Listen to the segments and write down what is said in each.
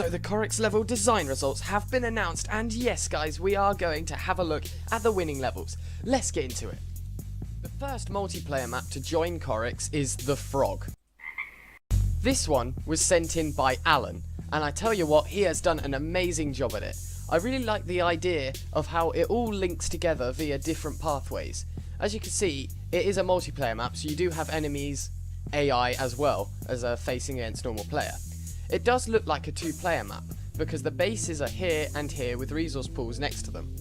So the Korix level design results have been announced, and yes guys, we are going to have a look at the winning levels. Let's get into it. The first multiplayer map to join Korix is The Frog. This one was sent in by Alan, and I tell you what, he has done an amazing job at it. I really like the idea of how it all links together via different pathways. As you can see, it is a multiplayer map, so you do have enemies, AI as well as facing against normal player. It does look like a two-player map, because the bases are here and here with resource pools next to them.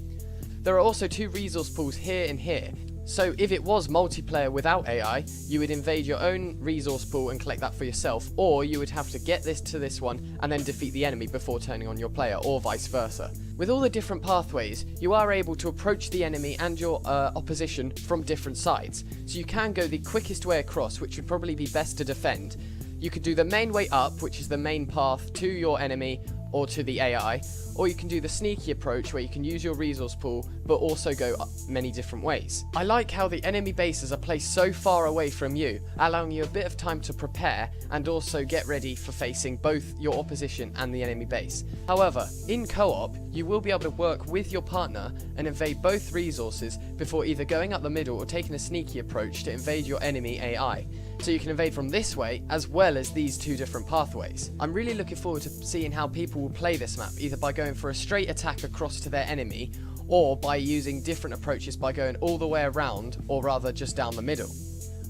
There are also two resource pools here and here, so if it was multiplayer without AI, you would invade your own resource pool and collect that for yourself, or you would have to get this to this one and then defeat the enemy before turning on your player, or vice versa. With all the different pathways, you are able to approach the enemy and your opposition from different sides, so you can go the quickest way across, which would probably be best to defend. You could do the main way up, which is the main path to your enemy or to the AI, or you can do the sneaky approach where you can use your resource pool but also go many different ways. I like how the enemy bases are placed so far away from you, allowing you a bit of time to prepare and also get ready for facing both your opposition and the enemy base. However, in co-op, you will be able to work with your partner and invade both resources before either going up the middle or taking a sneaky approach to invade your enemy AI. So you can invade from this way as well as these two different pathways. I'm really looking forward to seeing how people will play this map, either by going for a straight attack across to their enemy, or by using different approaches by going all the way around, or rather just down the middle.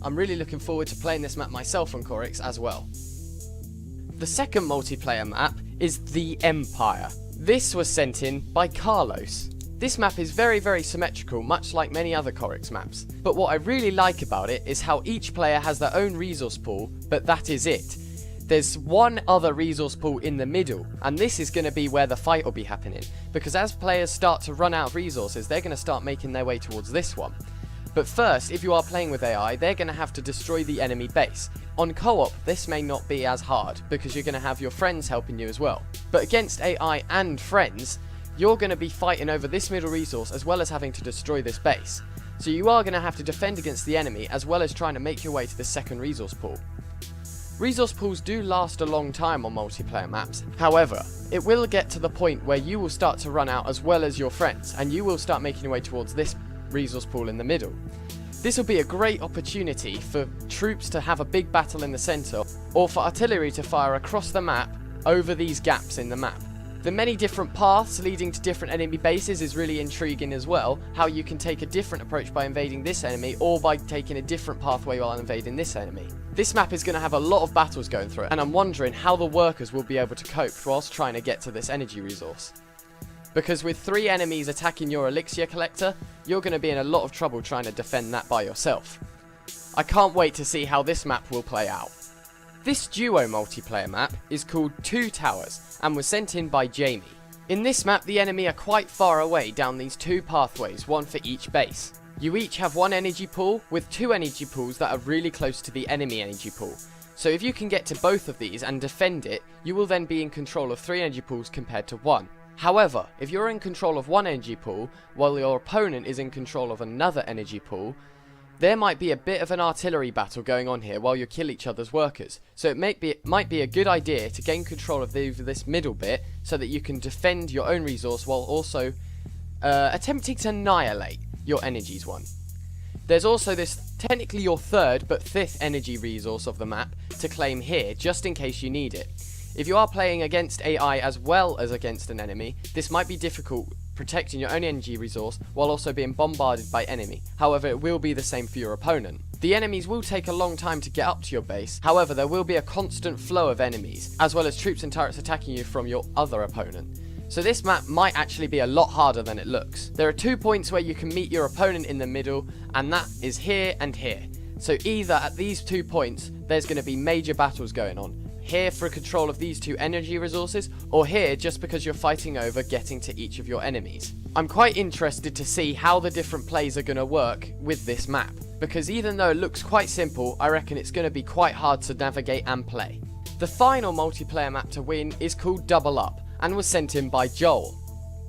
I'm really looking forward to playing this map myself on Korix as well. The second multiplayer map is The Empire. This was sent in by Carlos. This map is very symmetrical, much like many other Korix maps. But what I really like about it is how each player has their own resource pool, but that is it. There's one other resource pool in the middle, and this is going to be where the fight will be happening, because as players start to run out of resources, they're going to start making their way towards this one. But first, if you are playing with AI, they're going to have to destroy the enemy base. On co-op, this may not be as hard, because you're going to have your friends helping you as well. But against AI and friends, you're going to be fighting over this middle resource as well as having to destroy this base. So you are going to have to defend against the enemy as well as trying to make your way to the second resource pool. Resource pools do last a long time on multiplayer maps. However, it will get to the point where you will start to run out as well as your friends, and you will start making your way towards this resource pool in the middle. This will be a great opportunity for troops to have a big battle in the centre, or for artillery to fire across the map over these gaps in the map. The many different paths leading to different enemy bases is really intriguing as well, how you can take a different approach by invading this enemy or by taking a different pathway while invading this enemy. This map is going to have a lot of battles going through it, and I'm wondering how the workers will be able to cope whilst trying to get to this energy resource. Because with 3 enemies attacking your elixir collector, you're going to be in a lot of trouble trying to defend that by yourself. I can't wait to see how this map will play out. This duo multiplayer map is called Two Towers and was sent in by Jamie. In this map, the enemy are quite far away down these two pathways, one for each base. You each have one energy pool with 2 energy pools that are really close to the enemy energy pool. So if you can get to both of these and defend it, you will then be in control of 3 energy pools compared to 1. However, if you're in control of one energy pool while your opponent is in control of another energy pool, there might be a bit of an artillery battle going on here while you kill each other's workers. So it might be a good idea to gain control of this middle bit so that you can defend your own resource while also attempting to annihilate your energies one. There's also this technically your third but 5th energy resource of the map to claim here just in case you need it. If you are playing against AI as well as against an enemy, this might be difficult protecting your own energy resource while also being bombarded by enemy. However, it will be the same for your opponent. The enemies will take a long time to get up to your base, however there will be a constant flow of enemies, as well as troops and turrets attacking you from your other opponent. So this map might actually be a lot harder than it looks. There are 2 points where you can meet your opponent in the middle, and that is here and here. So either at these 2 points, there's going to be major battles going on. Here for control of these 2 energy resources, or here just because you're fighting over getting to each of your enemies. I'm quite interested to see how the different plays are going to work with this map, because even though it looks quite simple, I reckon it's going to be quite hard to navigate and play. The final multiplayer map to win is called Double Up, and was sent in by Joel.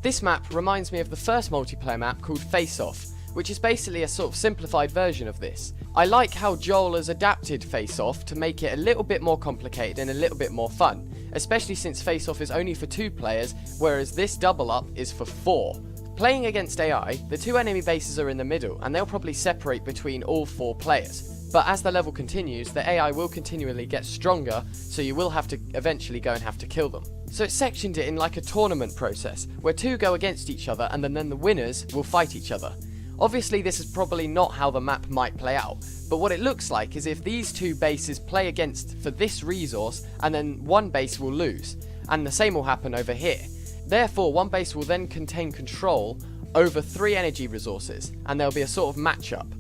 This map reminds me of the first multiplayer map called Face Off, which is basically a sort of simplified version of this. I like how Joel has adapted Face Off to make it a little bit more complicated and a little bit more fun, especially since face-off is only for 2 players, whereas this double up is for 4. Playing against AI, the 2 enemy bases are in the middle, and they'll probably separate between all 4 players. But as the level continues, the AI will continually get stronger, so you will have to eventually go and have to kill them. So it's sectioned it in like a tournament process, where 2 go against each other and then the winners will fight each other. Obviously this is probably not how the map might play out, but what it looks like is if these 2 bases play against for this resource, and then one base will lose, and the same will happen over here. Therefore one base will then contain control over 3 energy resources, and there'll be a sort of matchup.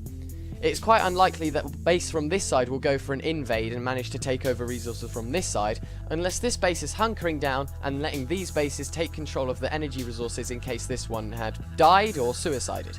It's quite unlikely that a base from this side will go for an invade and manage to take over resources from this side, unless this base is hunkering down and letting these bases take control of the energy resources in case this one had died or suicided.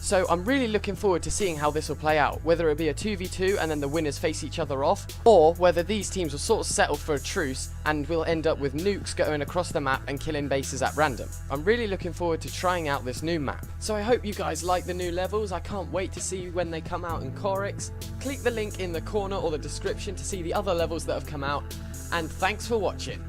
So I'm really looking forward to seeing how this will play out, whether it be a 2v2 and then the winners face each other off, or whether these teams will sort of settle for a truce and we'll end up with nukes going across the map and killing bases at random. I'm really looking forward to trying out this new map. So I hope you guys like the new levels. I can't wait to see when they come out in Korix. Click the link in the corner or the description to see the other levels that have come out, and thanks for watching.